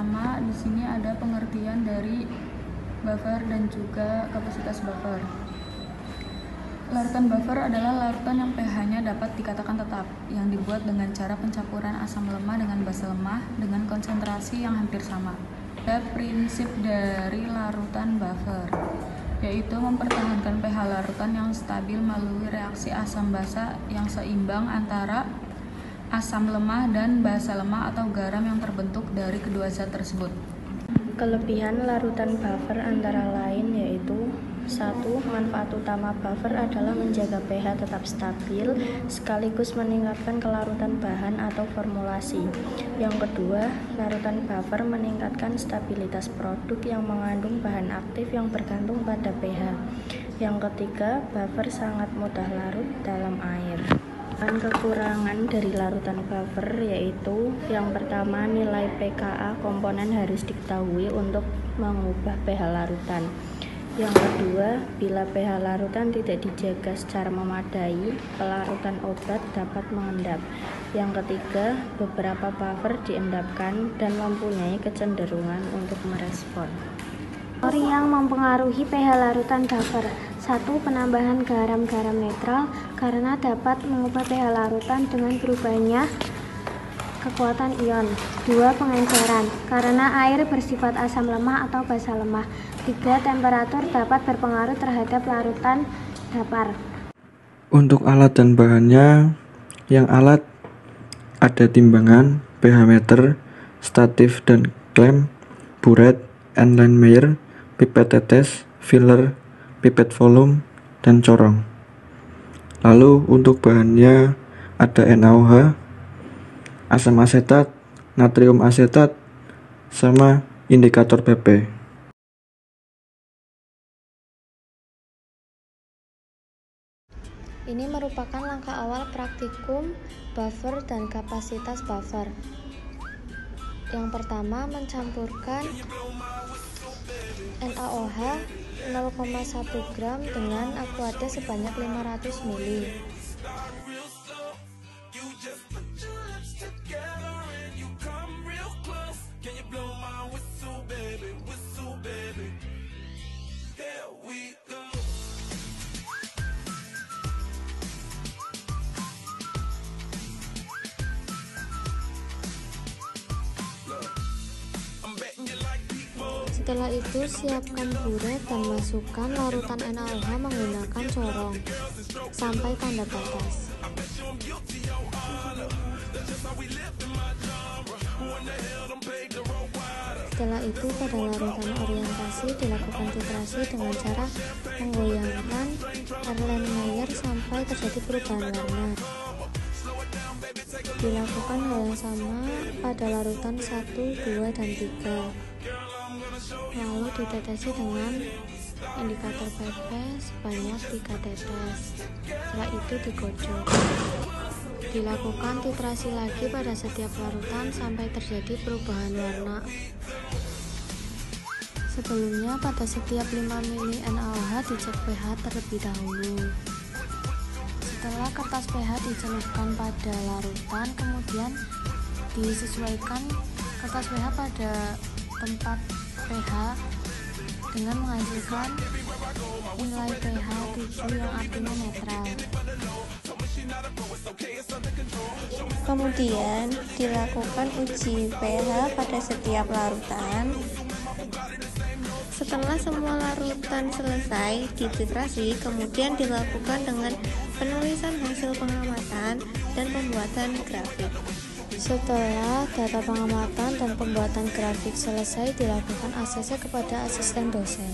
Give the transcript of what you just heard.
pertama di sini ada pengertian dari buffer dan juga kapasitas buffer. Larutan buffer adalah larutan yang pH-nya dapat dikatakan tetap, yang dibuat dengan cara pencampuran asam lemah dengan basa lemah dengan konsentrasi yang hampir sama. Ada prinsip dari larutan buffer, yaitu mempertahankan pH larutan yang stabil melalui reaksi asam basa yang seimbang antara asam lemah dan basa lemah atau garam yang terbentuk dari kedua zat tersebut. Kelebihan larutan buffer antara lain yaitu: 1. Manfaat utama buffer adalah menjaga pH tetap stabil sekaligus meningkatkan kelarutan bahan atau formulasi. Yang kedua, larutan buffer meningkatkan stabilitas produk yang mengandung bahan aktif yang bergantung pada pH. Yang ketiga, buffer sangat mudah larut dalam air. Kekurangan dari larutan buffer yaitu: yang pertama, nilai pKa komponen harus diketahui untuk mengubah pH larutan. Yang kedua, bila pH larutan tidak dijaga secara memadai, pelarutan obat dapat mengendap. Yang ketiga, beberapa buffer diendapkan dan mempunyai kecenderungan untuk merespon. Faktor yang mempengaruhi pH larutan buffer. 1. Penambahan garam-garam netral karena dapat mengubah pH larutan dengan berubahnya kekuatan ion. 2. Pengenceran karena air bersifat asam lemah atau basa lemah. 3. Temperatur dapat berpengaruh terhadap larutan dapar. Untuk alat dan bahannya, yang alat ada timbangan, pH meter, statif dan klem, buret, Erlenmeyer, pipet tetes, filler, pipet volume, dan corong. Lalu untuk bahannya ada NaOH, asam asetat, natrium asetat, sama indikator PP. Ini merupakan langkah awal praktikum buffer dan kapasitas buffer. Yang pertama, mencampurkan NaOH 0,1 gram dengan aqua sebanyak 500 ml. Setelah itu, siapkan buret dan masukkan larutan NaOH menggunakan corong sampai tanda batas. Setelah itu, pada larutan orientasi dilakukan titrasi dengan cara menggoyangkan Erlenmeyer sampai terjadi perubahan warna. Dilakukan hal yang sama pada larutan 1, 2, dan 3. Lalu ditetesi dengan indikator PP sebanyak 3 tetes. Setelah itu digocok. Dilakukan titrasi lagi pada setiap larutan sampai terjadi perubahan warna. Sebelumnya, pada setiap 5 ml NaOH dicek pH terlebih dahulu. Setelah kertas pH dicelupkan pada larutan, kemudian disesuaikan kertas pH pada tempat pH dengan menghasilkan nilai pH 7 yang artinya netral. Kemudian dilakukan uji pH pada setiap larutan. Setelah semua larutan selesai dititrasi, kemudian dilakukan dengan penulisan hasil pengamatan dan pembuatan grafik. Setelah data pengamatan dan pembuatan grafik selesai, dilakukan ACC kepada asisten dosen.